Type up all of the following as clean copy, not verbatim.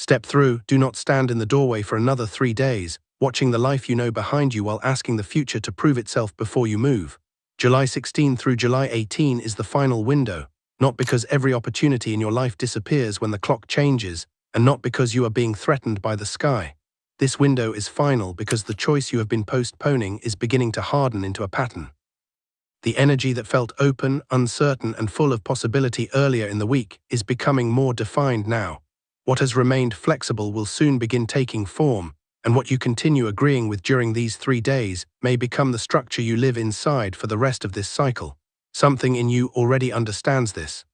Step through, do not stand in the doorway for another 3 days, watching the life you know behind you while asking the future to prove itself before you move. July 16 through July 18 is the final window, not because every opportunity in your life disappears when the clock changes, and not because you are being threatened by the sky. This window is final because the choice you have been postponing is beginning to harden into a pattern. The energy that felt open, uncertain, and full of possibility earlier in the week is becoming more defined now. What has remained flexible will soon begin taking form, and what you continue agreeing with during these 3 days may become the structure you live inside for the rest of this cycle. Something in you already understands this.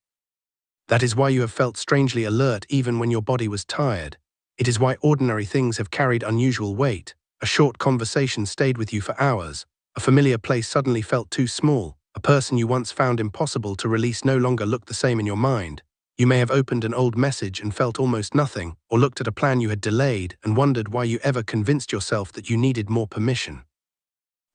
That is why you have felt strangely alert even when your body was tired. It is why ordinary things have carried unusual weight. A short conversation stayed with you for hours. A familiar place suddenly felt too small. A person you once found impossible to release no longer looked the same in your mind. You may have opened an old message and felt almost nothing, or looked at a plan you had delayed and wondered why you ever convinced yourself that you needed more permission.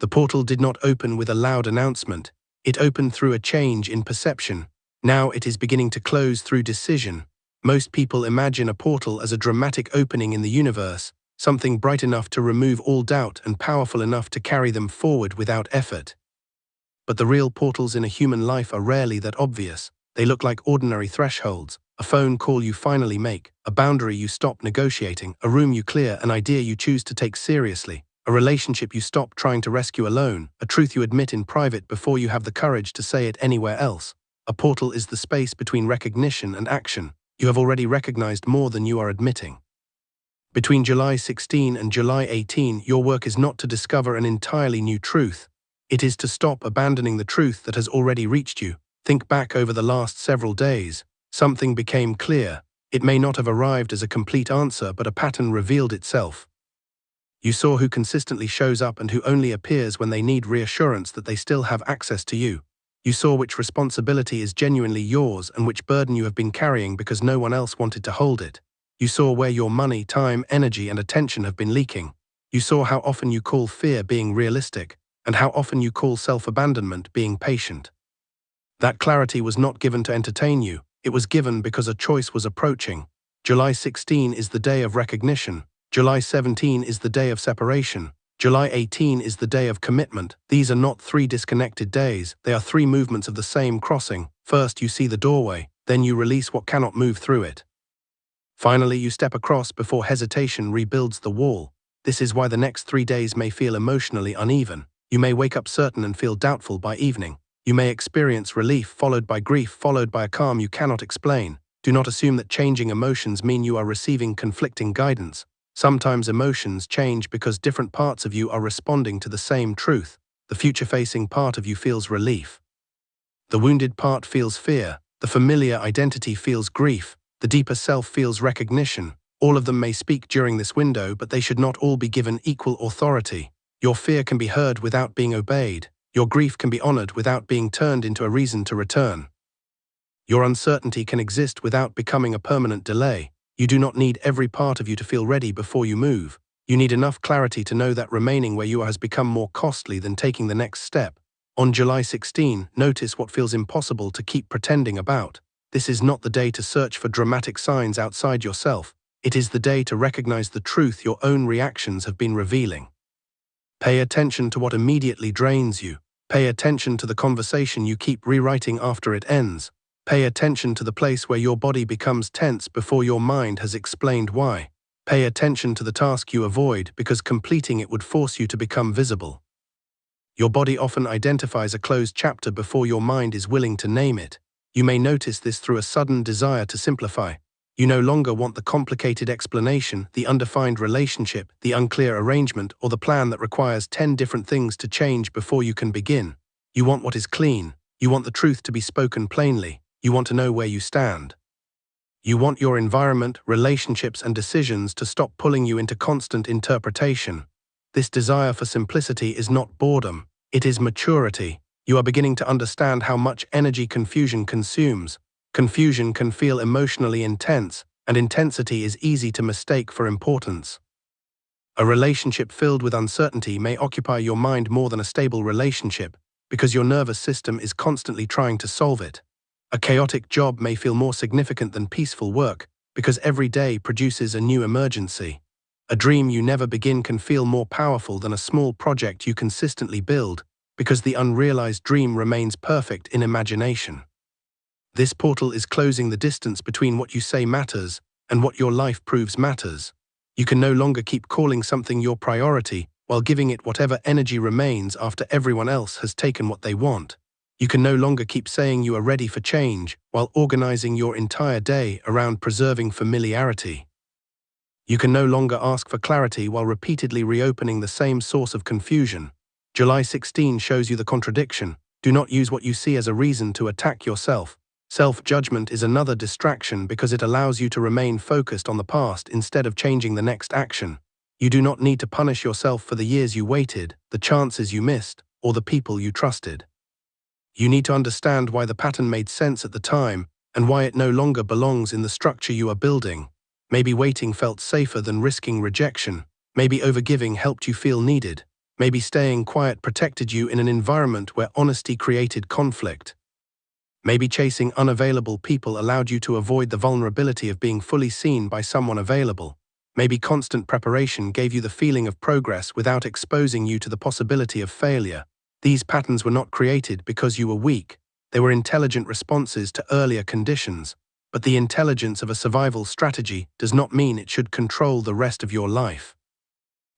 The portal did not open with a loud announcement. It opened through a change in perception. Now it is beginning to close through decision. Most people imagine a portal as a dramatic opening in the universe, something bright enough to remove all doubt and powerful enough to carry them forward without effort. But the real portals in a human life are rarely that obvious. They look like ordinary thresholds, a phone call you finally make, a boundary you stop negotiating, a room you clear, an idea you choose to take seriously, a relationship you stop trying to rescue alone, a truth you admit in private before you have the courage to say it anywhere else. A portal is the space between recognition and action. You have already recognized more than you are admitting. Between July 16 and July 18, your work is not to discover an entirely new truth. It is to stop abandoning the truth that has already reached you. Think back over the last several days. Something became clear. It may not have arrived as a complete answer, but a pattern revealed itself. You saw who consistently shows up and who only appears when they need reassurance that they still have access to you. You saw which responsibility is genuinely yours and which burden you have been carrying because no one else wanted to hold it. You saw where your money, time, energy, and attention have been leaking. You saw how often you call fear being realistic, and how often you call self-abandonment being patient. That clarity was not given to entertain you. It was given because a choice was approaching. July 16 is the day of recognition. July 17 is the day of separation. July 18 is the day of commitment. These are not 3 disconnected days. They are 3 movements of the same crossing. First, you see the doorway. Then you release what cannot move through it. Finally, you step across before hesitation rebuilds the wall. This is why the next 3 days may feel emotionally uneven. You may wake up certain and feel doubtful by evening. You may experience relief followed by grief followed by a calm you cannot explain. Do not assume that changing emotions mean you are receiving conflicting guidance. Sometimes emotions change because different parts of you are responding to the same truth. The future-facing part of you feels relief. The wounded part feels fear. The familiar identity feels grief. The deeper self feels recognition. All of them may speak during this window, but they should not all be given equal authority. Your fear can be heard without being obeyed. Your grief can be honored without being turned into a reason to return. Your uncertainty can exist without becoming a permanent delay. You do not need every part of you to feel ready before you move. You need enough clarity to know that remaining where you are has become more costly than taking the next step. On July 16, notice what feels impossible to keep pretending about. This is not the day to search for dramatic signs outside yourself. It is the day to recognize the truth your own reactions have been revealing. Pay attention to what immediately drains you. Pay attention to the conversation you keep rewriting after it ends. Pay attention to the place where your body becomes tense before your mind has explained why. Pay attention to the task you avoid because completing it would force you to become visible. Your body often identifies a closed chapter before your mind is willing to name it. You may notice this through a sudden desire to simplify. You no longer want the complicated explanation, the undefined relationship, the unclear arrangement, or the plan that requires 10 different things to change before you can begin. You want what is clean. You want the truth to be spoken plainly. You want to know where you stand. You want your environment, relationships, and decisions to stop pulling you into constant interpretation. This desire for simplicity is not boredom. It is maturity. You are beginning to understand how much energy confusion consumes. Confusion can feel emotionally intense, and intensity is easy to mistake for importance. A relationship filled with uncertainty may occupy your mind more than a stable relationship, because your nervous system is constantly trying to solve it. A chaotic job may feel more significant than peaceful work, because every day produces a new emergency. A dream you never begin can feel more powerful than a small project you consistently build, because the unrealized dream remains perfect in imagination. This portal is closing the distance between what you say matters and what your life proves matters. You can no longer keep calling something your priority while giving it whatever energy remains after everyone else has taken what they want. You can no longer keep saying you are ready for change while organizing your entire day around preserving familiarity. You can no longer ask for clarity while repeatedly reopening the same source of confusion. July 16 shows you the contradiction. Do not use what you see as a reason to attack yourself. Self-judgment is another distraction because it allows you to remain focused on the past instead of changing the next action. You do not need to punish yourself for the years you waited, the chances you missed, or the people you trusted. You need to understand why the pattern made sense at the time and why it no longer belongs in the structure you are building. Maybe waiting felt safer than risking rejection. Maybe overgiving helped you feel needed. Maybe staying quiet protected you in an environment where honesty created conflict. Maybe chasing unavailable people allowed you to avoid the vulnerability of being fully seen by someone available. Maybe constant preparation gave you the feeling of progress without exposing you to the possibility of failure. These patterns were not created because you were weak. They were intelligent responses to earlier conditions. But the intelligence of a survival strategy does not mean it should control the rest of your life.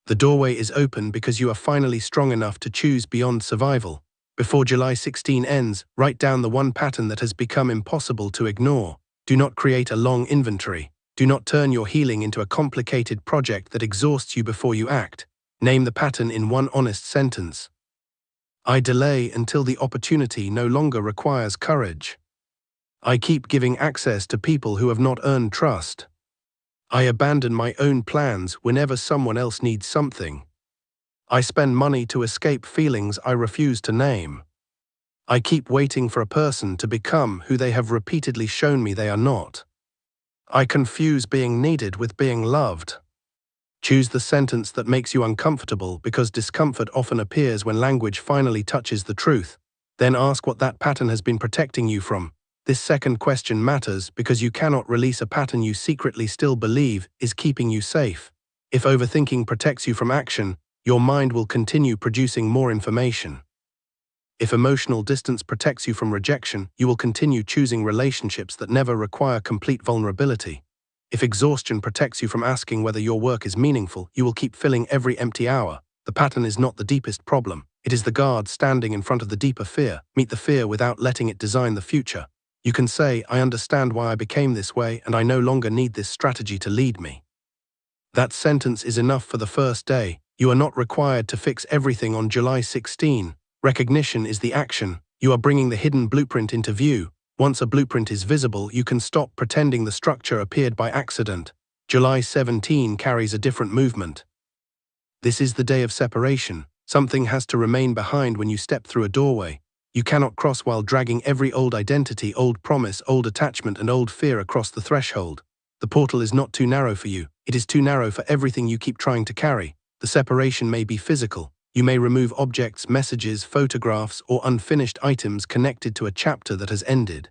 The doorway is open because you are finally strong enough to choose beyond survival. Before July 16 ends, write down the one pattern that has become impossible to ignore. Do not create a long inventory. Do not turn your healing into a complicated project that exhausts you before you act. Name the pattern in one honest sentence. I delay until the opportunity no longer requires courage. I keep giving access to people who have not earned trust. I abandon my own plans whenever someone else needs something. I spend money to escape feelings I refuse to name. I keep waiting for a person to become who they have repeatedly shown me they are not. I confuse being needed with being loved. Choose the sentence that makes you uncomfortable because discomfort often appears when language finally touches the truth. Then ask what that pattern has been protecting you from. This second question matters because you cannot release a pattern you secretly still believe is keeping you safe. If overthinking protects you from action, your mind will continue producing more information. If emotional distance protects you from rejection, you will continue choosing relationships that never require complete vulnerability. If exhaustion protects you from asking whether your work is meaningful, you will keep filling every empty hour. The pattern is not the deepest problem. It is the guard standing in front of the deeper fear. Meet the fear without letting it design the future. You can say, I understand why I became this way, and I no longer need this strategy to lead me. That sentence is enough for the first day. You are not required to fix everything on July 16. Recognition is the action. You are bringing the hidden blueprint into view. Once a blueprint is visible, you can stop pretending the structure appeared by accident. July 17 carries a different movement. This is the day of separation. Something has to remain behind when you step through a doorway. You cannot cross while dragging every old identity, old promise, old attachment, and old fear across the threshold. The portal is not too narrow for you. It is too narrow for everything you keep trying to carry. The separation may be physical. You may remove objects, messages, photographs, or unfinished items connected to a chapter that has ended.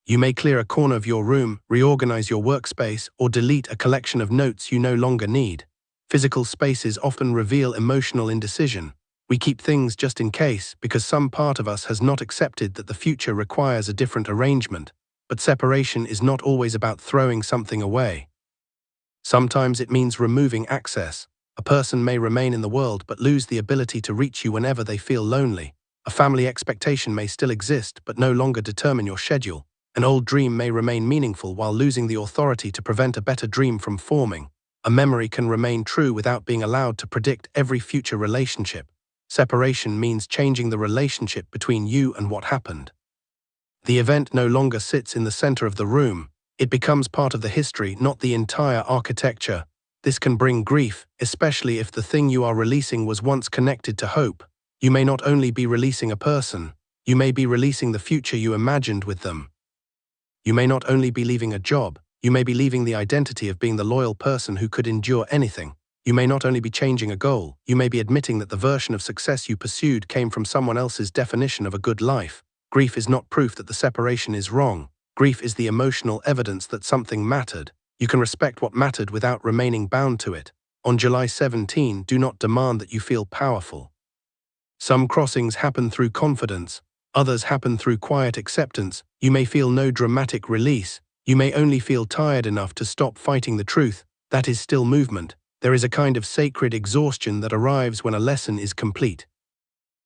You may clear a corner of your room, reorganize your workspace, or delete a collection of notes you no longer need. Physical spaces often reveal emotional indecision. We keep things just in case because some part of us has not accepted that the future requires a different arrangement. But separation is not always about throwing something away. Sometimes it means removing access. A person may remain in the world but lose the ability to reach you whenever they feel lonely. A family expectation may still exist but no longer determine your schedule. An old dream may remain meaningful while losing the authority to prevent a better dream from forming. A memory can remain true without being allowed to predict every future relationship. Separation means changing the relationship between you and what happened. The event no longer sits in the center of the room. It becomes part of the history, not the entire architecture. This can bring grief, especially if the thing you are releasing was once connected to hope. You may not only be releasing a person, you may be releasing the future you imagined with them. You may not only be leaving a job, you may be leaving the identity of being the loyal person who could endure anything. You may not only be changing a goal, you may be admitting that the version of success you pursued came from someone else's definition of a good life. Grief is not proof that the separation is wrong. Grief is the emotional evidence that something mattered. You can respect what mattered without remaining bound to it. On July 17, do not demand that you feel powerful. Some crossings happen through confidence, others happen through quiet acceptance. You may feel no dramatic release. You may only feel tired enough to stop fighting the truth. That is still movement. There is a kind of sacred exhaustion that arrives when a lesson is complete.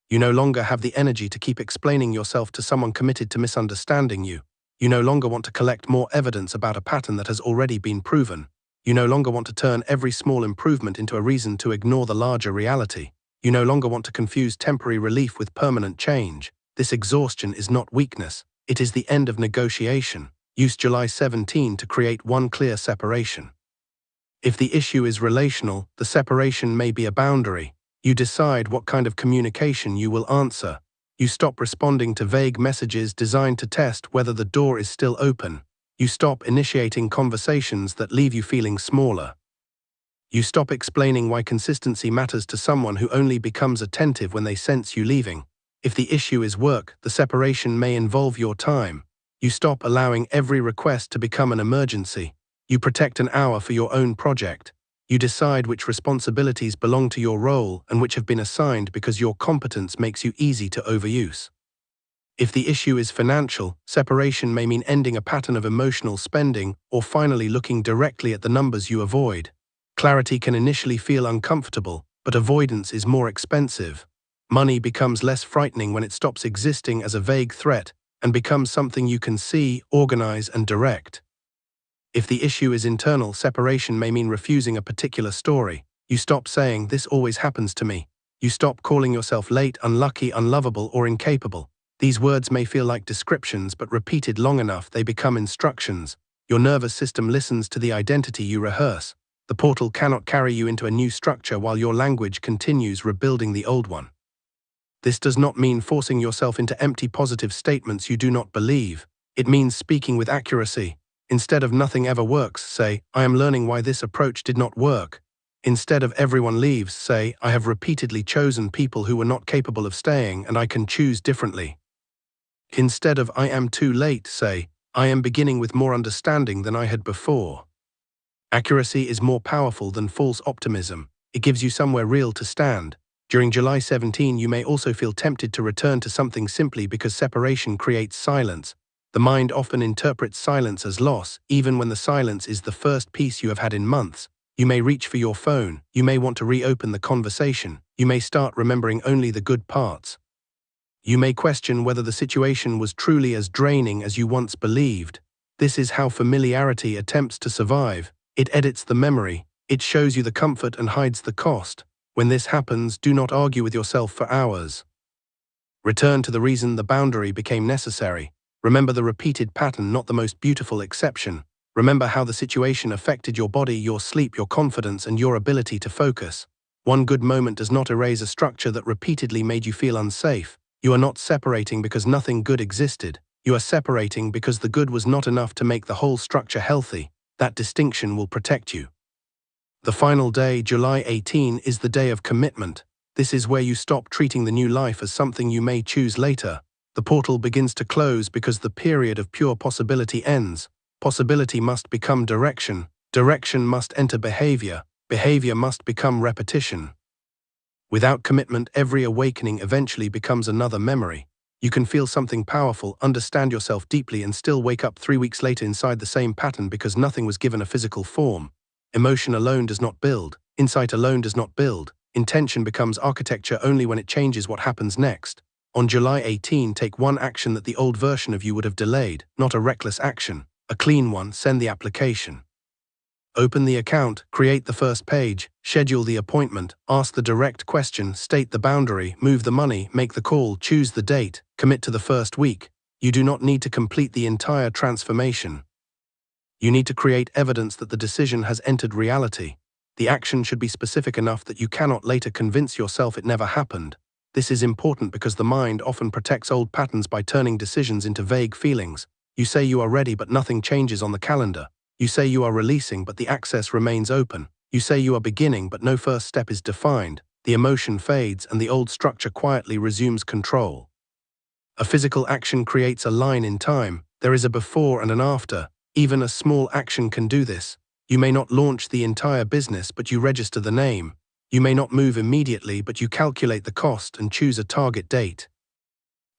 You no longer have the energy to keep explaining yourself to someone committed to misunderstanding you. You no longer want to collect more evidence about a pattern that has already been proven. You no longer want to turn every small improvement into a reason to ignore the larger reality. You no longer want to confuse temporary relief with permanent change. This exhaustion is not weakness. It is the end of negotiation. Use July 17 to create one clear separation. If the issue is relational, the separation may be a boundary. You decide what kind of communication you will answer. You stop responding to vague messages designed to test whether the door is still open. You stop initiating conversations that leave you feeling smaller. You stop explaining why consistency matters to someone who only becomes attentive when they sense you leaving. If the issue is work, the separation may involve your time. You stop allowing every request to become an emergency. You protect an hour for your own project. You decide which responsibilities belong to your role and which have been assigned because your competence makes you easy to overuse. If the issue is financial, separation may mean ending a pattern of emotional spending or finally looking directly at the numbers you avoid. Clarity can initially feel uncomfortable, but avoidance is more expensive. Money becomes less frightening when it stops existing as a vague threat and becomes something you can see, organize, and direct. If the issue is internal, separation may mean refusing a particular story. You stop saying, "This always happens to me." You stop calling yourself late, unlucky, unlovable, or incapable. These words may feel like descriptions, but repeated long enough, they become instructions. Your nervous system listens to the identity you rehearse. The portal cannot carry you into a new structure while your language continues rebuilding the old one. This does not mean forcing yourself into empty positive statements you do not believe. It means speaking with accuracy. Instead of "nothing ever works," say, "I am learning why this approach did not work." Instead of "everyone leaves," say, "I have repeatedly chosen people who were not capable of staying and I can choose differently." Instead of "I am too late," say, "I am beginning with more understanding than I had before." Accuracy is more powerful than false optimism. It gives you somewhere real to stand. During July 17, you may also feel tempted to return to something simply because separation creates silence. The mind often interprets silence as loss, even when the silence is the first peace you have had in months. You may reach for your phone. You may want to reopen the conversation. You may start remembering only the good parts. You may question whether the situation was truly as draining as you once believed. This is how familiarity attempts to survive. It edits the memory. It shows you the comfort and hides the cost. When this happens, do not argue with yourself for hours. Return to the reason the boundary became necessary. Remember the repeated pattern, not the most beautiful exception. Remember how the situation affected your body, your sleep, your confidence, and your ability to focus. One good moment does not erase a structure that repeatedly made you feel unsafe. You are not separating because nothing good existed. You are separating because the good was not enough to make the whole structure healthy. That distinction will protect you. The final day, July 18, is the day of commitment. This is where you stop treating the new life as something you may choose later. The portal begins to close because the period of pure possibility ends. Possibility must become direction. Direction must enter behavior. Behavior must become repetition. Without commitment, every awakening eventually becomes another memory. You can feel something powerful, understand yourself deeply, and still wake up 3 weeks later inside the same pattern because nothing was given a physical form. Emotion alone does not build. Insight alone does not build. Intention becomes architecture only when it changes what happens next. On July 18, take one action that the old version of you would have delayed, not a reckless action. A clean one. Send the application. Open the account, create the first page, schedule the appointment, ask the direct question, state the boundary, move the money, make the call, choose the date, commit to the first week. You do not need to complete the entire transformation. You need to create evidence that the decision has entered reality. The action should be specific enough that you cannot later convince yourself it never happened. This is important because the mind often protects old patterns by turning decisions into vague feelings. You say you are ready, but nothing changes on the calendar. You say you are releasing, but the access remains open. You say you are beginning, but no first step is defined. The emotion fades and the old structure quietly resumes control. A physical action creates a line in time. There is a before and an after. Even a small action can do this. You may not launch the entire business, but you register the name. You may not move immediately, but you calculate the cost and choose a target date.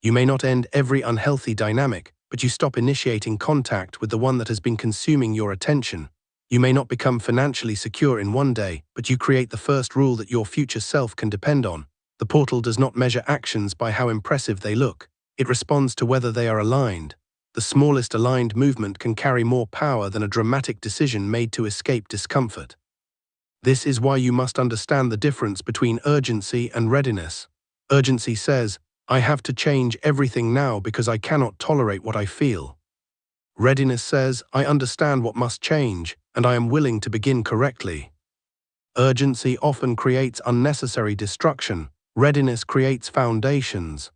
You may not end every unhealthy dynamic, but you stop initiating contact with the one that has been consuming your attention. You may not become financially secure in one day, but you create the first rule that your future self can depend on. The portal does not measure actions by how impressive they look. It responds to whether they are aligned. The smallest aligned movement can carry more power than a dramatic decision made to escape discomfort. This is why you must understand the difference between urgency and readiness. Urgency says, I have to change everything now because I cannot tolerate what I feel. Readiness says, I understand what must change, and I am willing to begin correctly. Urgency often creates unnecessary destruction. Readiness creates foundations.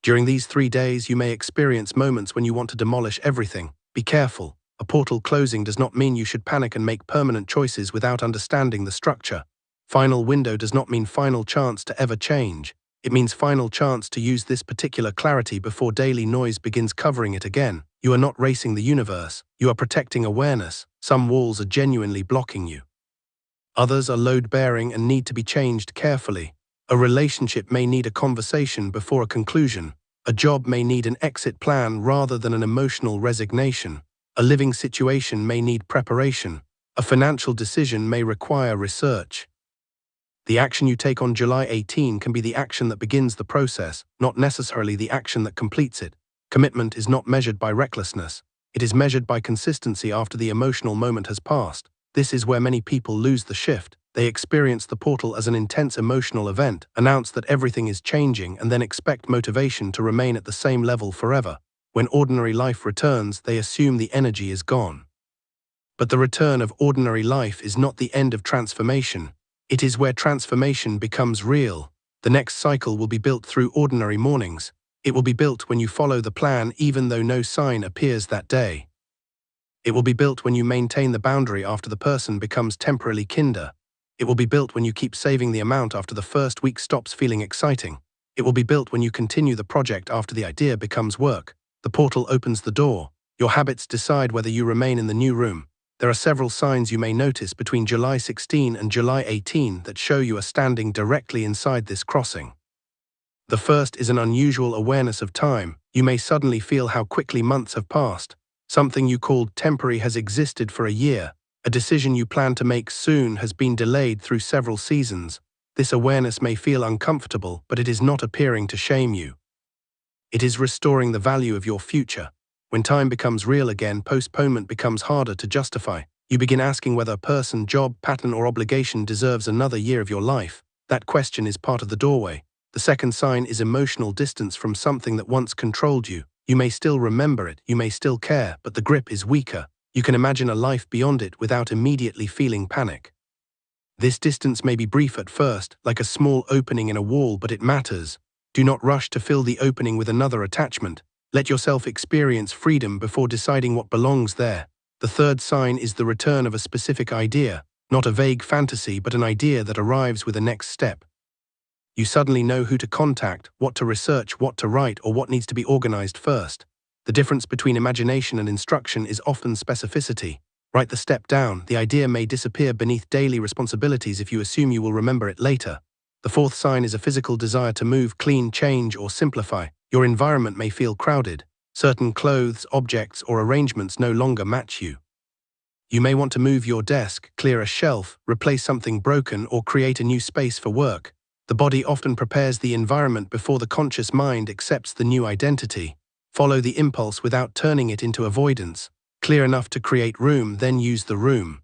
During these 3 days, you may experience moments when you want to demolish everything. Be careful. A portal closing does not mean you should panic and make permanent choices without understanding the structure. Final window does not mean final chance to ever change. It means final chance to use this particular clarity before daily noise begins covering it again. You are not racing the universe. You are protecting awareness. Some walls are genuinely blocking you. Others are load-bearing and need to be changed carefully. A relationship may need a conversation before a conclusion. A job may need an exit plan rather than an emotional resignation. A living situation may need preparation. A financial decision may require research. The action you take on July 18 can be the action that begins the process, not necessarily the action that completes it. Commitment is not measured by recklessness. It is measured by consistency after the emotional moment has passed. This is where many people lose the shift. They experience the portal as an intense emotional event, announce that everything is changing, and then expect motivation to remain at the same level forever. When ordinary life returns, they assume the energy is gone. But the return of ordinary life is not the end of transformation. It is where transformation becomes real. The next cycle will be built through ordinary mornings. It will be built when you follow the plan even though no sign appears that day. It will be built when you maintain the boundary after the person becomes temporarily kinder. It will be built when you keep saving the amount after the first week stops feeling exciting. It will be built when you continue the project after the idea becomes work. The portal opens the door. Your habits decide whether you remain in the new room. There are several signs you may notice between July 16 and July 18 that show you are standing directly inside this crossing. The first is an unusual awareness of time. You may suddenly feel how quickly months have passed. Something you called temporary has existed for a year. A decision you plan to make soon has been delayed through several seasons. This awareness may feel uncomfortable, but it is not appearing to shame you. It is restoring the value of your future. When time becomes real again, postponement becomes harder to justify. You begin asking whether a person, job, pattern, or obligation deserves another year of your life. That question is part of the doorway. The second sign is emotional distance from something that once controlled you. You may still remember it, you may still care, but the grip is weaker. You can imagine a life beyond it without immediately feeling panic. This distance may be brief at first, like a small opening in a wall, but it matters. Do not rush to fill the opening with another attachment. Let yourself experience freedom before deciding what belongs there. The third sign is the return of a specific idea, not a vague fantasy, but an idea that arrives with a next step. You suddenly know who to contact, what to research, what to write, or what needs to be organized first. The difference between imagination and instruction is often specificity. Write the step down. The idea may disappear beneath daily responsibilities if you assume you will remember it later. The fourth sign is a physical desire to move, clean, change, or simplify. Your environment may feel crowded. Certain clothes, objects, or arrangements no longer match you. You may want to move your desk, clear a shelf, replace something broken, or create a new space for work. The body often prepares the environment before the conscious mind accepts the new identity. Follow the impulse without turning it into avoidance. Clear enough to create room, then use the room.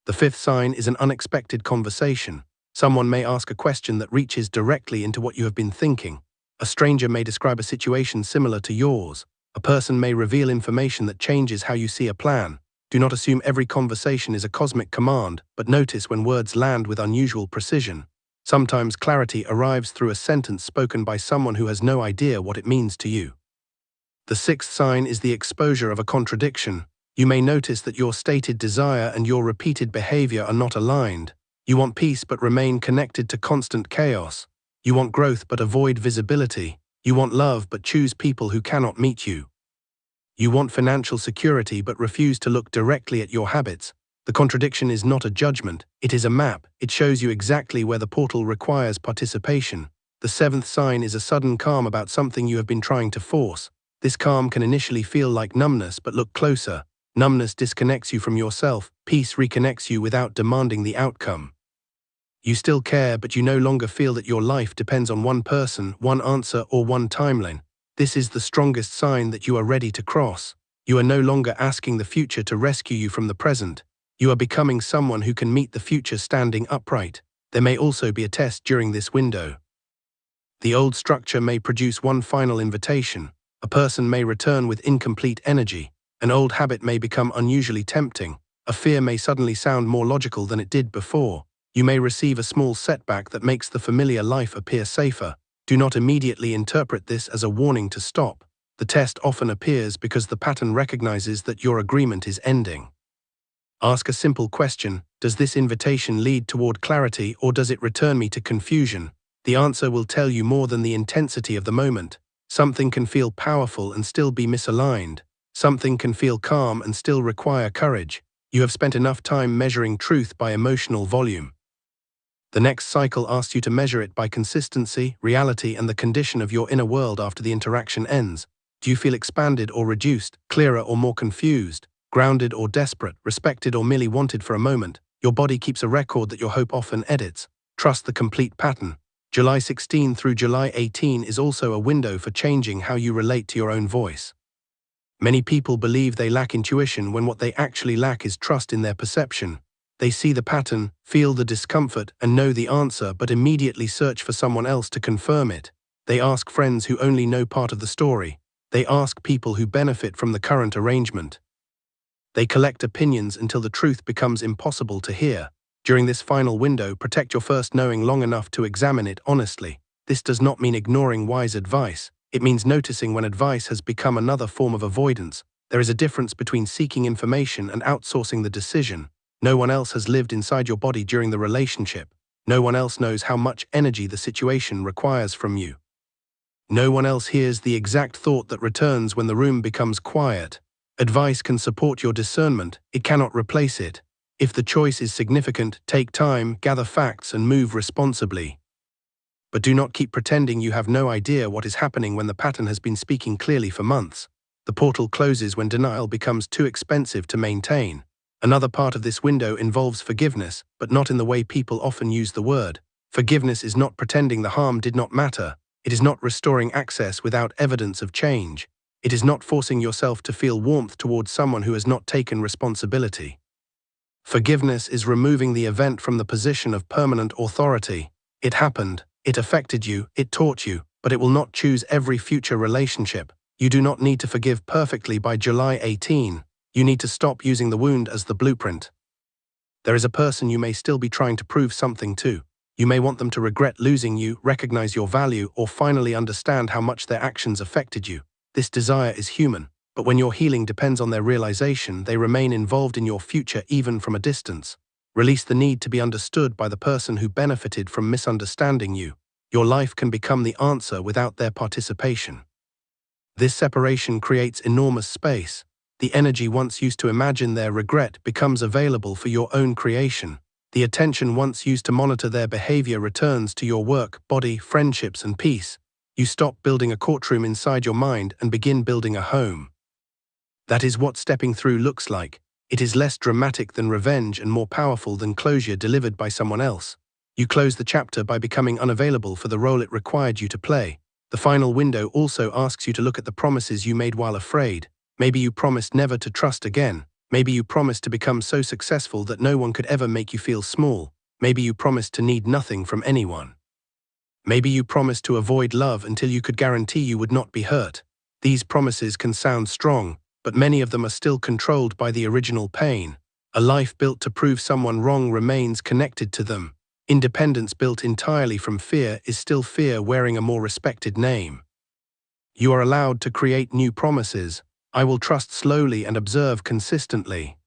The fifth sign is an unexpected conversation. Someone may ask a question that reaches directly into what you have been thinking. A stranger may describe a situation similar to yours. A person may reveal information that changes how you see a plan. Do not assume every conversation is a cosmic command, but notice when words land with unusual precision. Sometimes clarity arrives through a sentence spoken by someone who has no idea what it means to you. The sixth sign is the exposure of a contradiction. You may notice that your stated desire and your repeated behavior are not aligned. You want peace but remain connected to constant chaos. You want growth but avoid visibility. You want love but choose people who cannot meet you. You want financial security but refuse to look directly at your habits. The contradiction is not a judgment, it is a map. It shows you exactly where the portal requires participation. The seventh sign is a sudden calm about something you have been trying to force. This calm can initially feel like numbness, but look closer. Numbness disconnects you from yourself, peace reconnects you without demanding the outcome. You still care, but you no longer feel that your life depends on one person, one answer, or one timeline. This is the strongest sign that you are ready to cross. You are no longer asking the future to rescue you from the present. You are becoming someone who can meet the future standing upright. There may also be a test during this window. The old structure may produce one final invitation. A person may return with incomplete energy. An old habit may become unusually tempting. A fear may suddenly sound more logical than it did before. You may receive a small setback that makes the familiar life appear safer. Do not immediately interpret this as a warning to stop. The test often appears because the pattern recognizes that your agreement is ending. Ask a simple question: does this invitation lead toward clarity, or does it return me to confusion? The answer will tell you more than the intensity of the moment. Something can feel powerful and still be misaligned. Something can feel calm and still require courage. You have spent enough time measuring truth by emotional volume. The next cycle asks you to measure it by consistency, reality, and the condition of your inner world after the interaction ends. Do you feel expanded or reduced, clearer or more confused, grounded or desperate, respected or merely wanted for a moment? Your body keeps a record that your hope often edits. Trust the complete pattern. July 16 through July 18 is also a window for changing how you relate to your own voice. Many people believe they lack intuition when what they actually lack is trust in their perception. They see the pattern, feel the discomfort, and know the answer, but immediately search for someone else to confirm it. They ask friends who only know part of the story. They ask people who benefit from the current arrangement. They collect opinions until the truth becomes impossible to hear. During this final window, protect your first knowing long enough to examine it honestly. This does not mean ignoring wise advice. It means noticing when advice has become another form of avoidance. There is a difference between seeking information and outsourcing the decision. No one else has lived inside your body during the relationship. No one else knows how much energy the situation requires from you. No one else hears the exact thought that returns when the room becomes quiet. Advice can support your discernment. It cannot replace it. If the choice is significant, take time, gather facts, and move responsibly. But do not keep pretending you have no idea what is happening when the pattern has been speaking clearly for months. The portal closes when denial becomes too expensive to maintain. Another part of this window involves forgiveness, but not in the way people often use the word. Forgiveness is not pretending the harm did not matter. It is not restoring access without evidence of change. It is not forcing yourself to feel warmth towards someone who has not taken responsibility. Forgiveness is removing the event from the position of permanent authority. It happened, it affected you, it taught you, but it will not choose every future relationship. You do not need to forgive perfectly by July 18. You need to stop using the wound as the blueprint. There is a person you may still be trying to prove something to. You may want them to regret losing you, recognize your value, or finally understand how much their actions affected you. This desire is human, but when your healing depends on their realization, they remain involved in your future even from a distance. Release the need to be understood by the person who benefited from misunderstanding you. Your life can become the answer without their participation. This separation creates enormous space. The energy once used to imagine their regret becomes available for your own creation. The attention once used to monitor their behavior returns to your work, body, friendships, and peace. You stop building a courtroom inside your mind and begin building a home. That is what stepping through looks like. It is less dramatic than revenge and more powerful than closure delivered by someone else. You close the chapter by becoming unavailable for the role it required you to play. The final window also asks you to look at the promises you made while afraid. Maybe you promised never to trust again. Maybe you promised to become so successful that no one could ever make you feel small. Maybe you promised to need nothing from anyone. Maybe you promised to avoid love until you could guarantee you would not be hurt. These promises can sound strong, but many of them are still controlled by the original pain. A life built to prove someone wrong remains connected to them. Independence built entirely from fear is still fear wearing a more respected name. You are allowed to create new promises. I will trust slowly and observe consistently.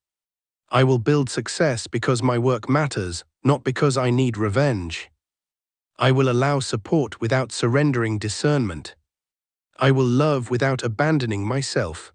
I will build success because my work matters, not because I need revenge. I will allow support without surrendering discernment. I will love without abandoning myself.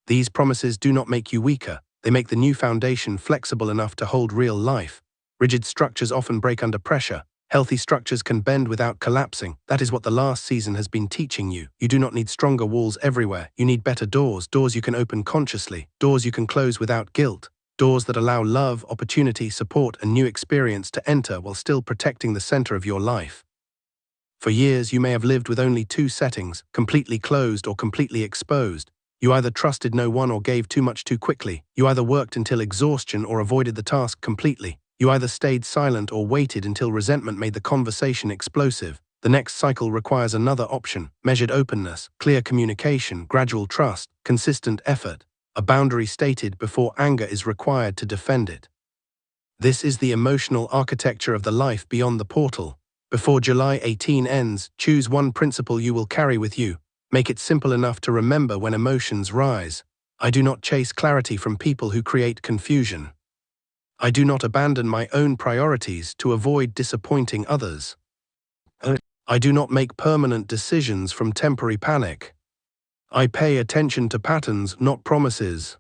These promises do not make you weaker. They make the new foundation flexible enough to hold real life. Rigid structures often break under pressure. Healthy structures can bend without collapsing. That is what the last season has been teaching you. You do not need stronger walls everywhere. You need better doors, doors you can open consciously, doors you can close without guilt, doors that allow love, opportunity, support, and new experience to enter while still protecting the center of your life. For years, you may have lived with only two settings, completely closed or completely exposed. You either trusted no one or gave too much too quickly. You either worked until exhaustion or avoided the task completely. You either stayed silent or waited until resentment made the conversation explosive. The next cycle requires another option: measured openness, clear communication, gradual trust, consistent effort, a boundary stated before anger is required to defend it. This is the emotional architecture of the life beyond the portal. Before July 18 ends, choose one principle you will carry with you. Make it simple enough to remember when emotions rise. I do not chase clarity from people who create confusion. I do not abandon my own priorities to avoid disappointing others. I do not make permanent decisions from temporary panic. I pay attention to patterns, not promises.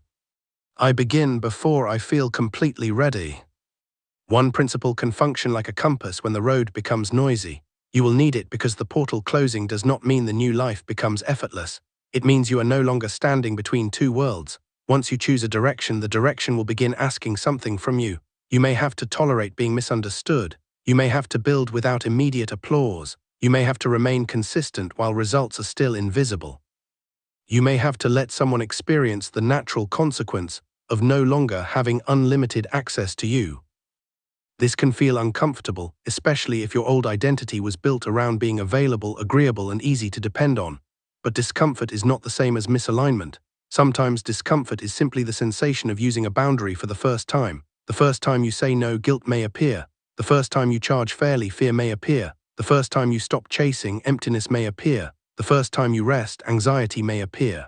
I begin before I feel completely ready. One principle can function like a compass when the road becomes noisy. You will need it because the portal closing does not mean the new life becomes effortless. It means you are no longer standing between two worlds. Once you choose a direction, the direction will begin asking something from you. You may have to tolerate being misunderstood. You may have to build without immediate applause. You may have to remain consistent while results are still invisible. You may have to let someone experience the natural consequence of no longer having unlimited access to you. This can feel uncomfortable, especially if your old identity was built around being available, agreeable, and easy to depend on. But discomfort is not the same as misalignment. Sometimes discomfort is simply the sensation of using a boundary for the first time. The first time you say no, guilt may appear. The first time you charge fairly, fear may appear. The first time you stop chasing, emptiness may appear. The first time you rest, anxiety may appear.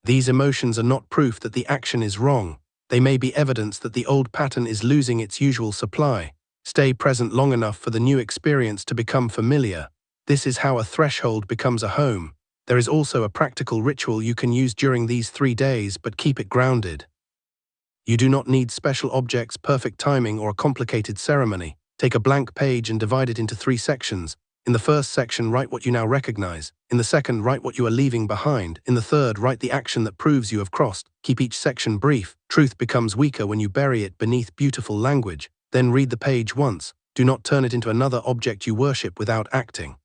These emotions are not proof that the action is wrong. They may be evidence that the old pattern is losing its usual supply. Stay present long enough for the new experience to become familiar. This is how a threshold becomes a home. There is also a practical ritual you can use during these 3 days, but keep it grounded. You do not need special objects, perfect timing, or a complicated ceremony. Take a blank page and divide it into 3 sections. In the first section, write what you now recognize. In the second, write what you are leaving behind. In the third, write the action that proves you have crossed. Keep each section brief. Truth becomes weaker when you bury it beneath beautiful language. Then read the page once. Do not turn it into another object you worship without acting.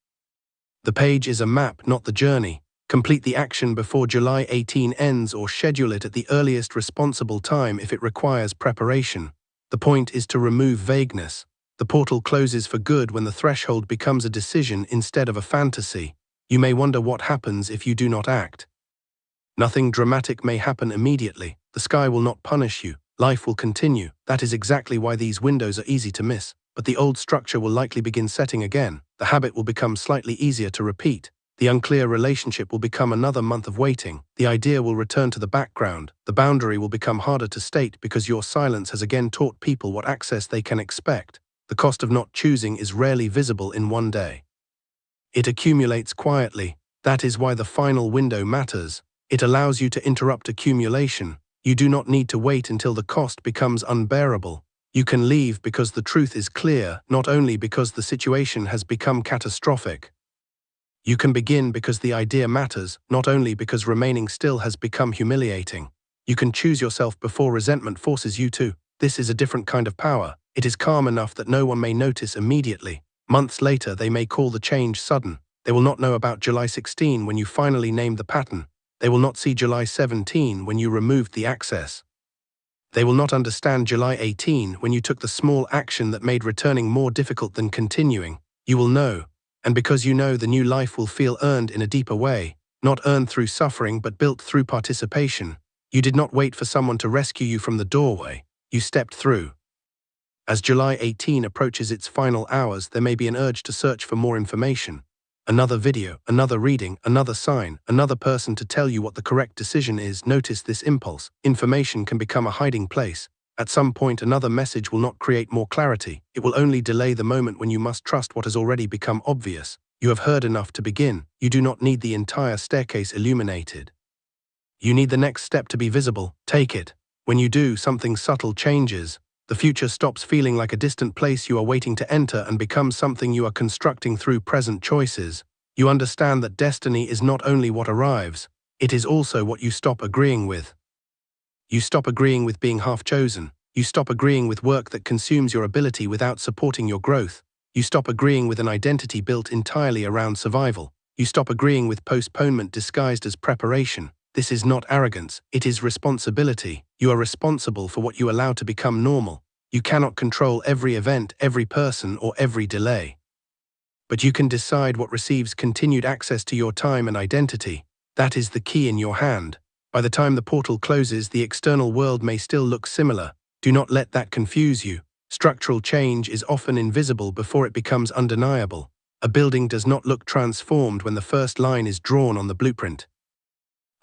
The page is a map, not the journey. Complete the action before July 18 ends or schedule it at the earliest responsible time if it requires preparation. The point is to remove vagueness. The portal closes for good when the threshold becomes a decision instead of a fantasy. You may wonder what happens if you do not act. Nothing dramatic may happen immediately. The sky will not punish you. Life will continue. That is exactly why these windows are easy to miss. But the old structure will likely begin setting again. The habit will become slightly easier to repeat. The unclear relationship will become another month of waiting. The idea will return to the background. The boundary will become harder to state because your silence has again taught people what access they can expect. The cost of not choosing is rarely visible in one day. It accumulates quietly. That is why the final window matters. It allows you to interrupt accumulation. You do not need to wait until the cost becomes unbearable. You can leave because the truth is clear, not only because the situation has become catastrophic. You can begin because the idea matters, not only because remaining still has become humiliating. You can choose yourself before resentment forces you to. This is a different kind of power. It is calm enough that no one may notice immediately. Months later, they may call the change sudden. They will not know about July 16 when you finally named the pattern. They will not see July 17 when you removed the access. They will not understand July 18 when you took the small action that made returning more difficult than continuing. You will know. And because you know, the new life will feel earned in a deeper way, not earned through suffering but built through participation. You did not wait for someone to rescue you from the doorway. You stepped through. As July 18 approaches its final hours, there may be an urge to search for more information. Another video, another reading, another sign, another person to tell you what the correct decision is. Notice this impulse. Information can become a hiding place. At some point, another message will not create more clarity. It will only delay the moment when you must trust what has already become obvious. You have heard enough to begin. You do not need the entire staircase illuminated. You need the next step to be visible. Take it. When you do, something subtle changes. The future stops feeling like a distant place you are waiting to enter and becomes something you are constructing through present choices. You understand that destiny is not only what arrives, it is also what you stop agreeing with. You stop agreeing with being half-chosen. You stop agreeing with work that consumes your ability without supporting your growth. You stop agreeing with an identity built entirely around survival. You stop agreeing with postponement disguised as preparation. This is not arrogance, it is responsibility. You are responsible for what you allow to become normal. You cannot control every event, every person, or every delay. But you can decide what receives continued access to your time and identity. That is the key in your hand. By the time the portal closes, the external world may still look similar. Do not let that confuse you. Structural change is often invisible before it becomes undeniable. A building does not look transformed when the first line is drawn on the blueprint.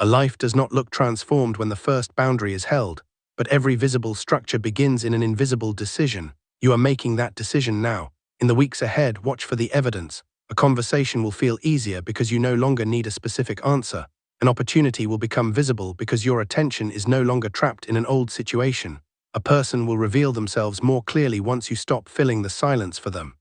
A life does not look transformed when the first boundary is held, but every visible structure begins in an invisible decision. You are making that decision now. In the weeks ahead, watch for the evidence. A conversation will feel easier because you no longer need a specific answer. An opportunity will become visible because your attention is no longer trapped in an old situation. A person will reveal themselves more clearly once you stop filling the silence for them.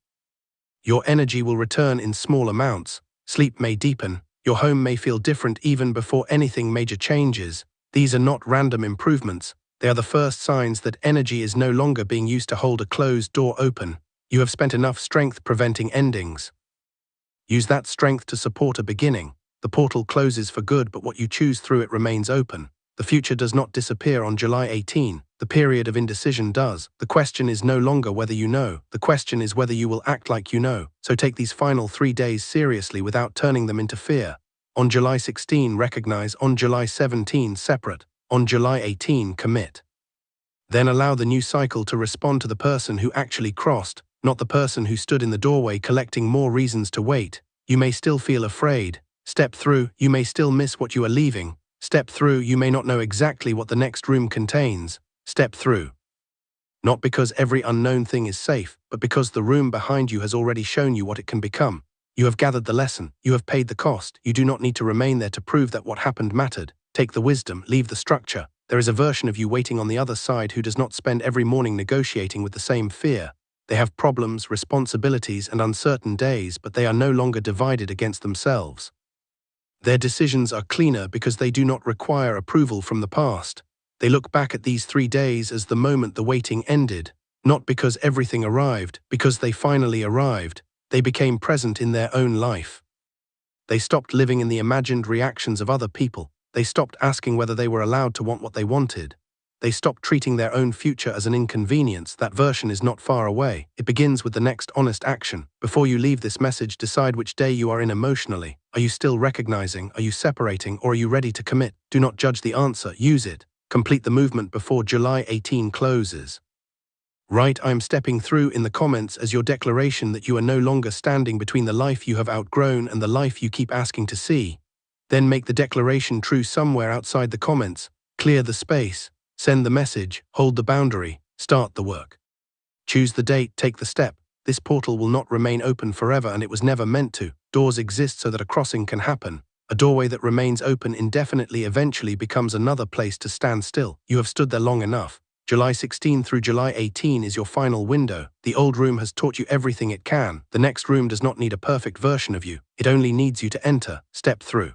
Your energy will return in small amounts. Sleep may deepen. Your home may feel different even before anything major changes. These are not random improvements. They are the first signs that energy is no longer being used to hold a closed door open. You have spent enough strength preventing endings. Use that strength to support a beginning. The portal closes for good, but what you choose through it remains open. The future does not disappear on July 18. The period of indecision does. The question is no longer whether you know. The question is whether you will act like you know. So take these final 3 days seriously without turning them into fear. On July 16, recognize. On July 17, separate. On July 18, commit. Then allow the new cycle to respond to the person who actually crossed, not the person who stood in the doorway collecting more reasons to wait. You may still feel afraid. Step through. You may still miss what you are leaving. Step through. You may not know exactly what the next room contains. Step through. Not because every unknown thing is safe, but because the room behind you has already shown you what it can become. You have gathered the lesson. You have paid the cost. You do not need to remain there to prove that what happened mattered. Take the wisdom, leave the structure. There is a version of you waiting on the other side who does not spend every morning negotiating with the same fear. They have problems, responsibilities, and uncertain days, but they are no longer divided against themselves. Their decisions are cleaner because they do not require approval from the past. They look back at these 3 days as the moment the waiting ended, not because everything arrived, because they finally arrived. They became present in their own life. They stopped living in the imagined reactions of other people. They stopped asking whether they were allowed to want what they wanted. They stopped treating their own future as an inconvenience. That version is not far away. It begins with the next honest action. Before you leave this message, decide which day you are in emotionally. Are you still recognizing? Are you separating? Or are you ready to commit? Do not judge the answer. Use it. Complete the movement before July 18 closes. Write "I'm stepping through" in the comments as your declaration that you are no longer standing between the life you have outgrown and the life you keep asking to see. Then make the declaration true somewhere outside the comments. Clear the space. Send the message. Hold the boundary. Start the work. Choose the date. Take the step. This portal will not remain open forever, and it was never meant to. Doors exist so that a crossing can happen. A doorway that remains open indefinitely eventually becomes another place to stand still. You have stood there long enough. July 16 through July 18 is your final window. The old room has taught you everything it can. The next room does not need a perfect version of you. It only needs you to enter. Step through.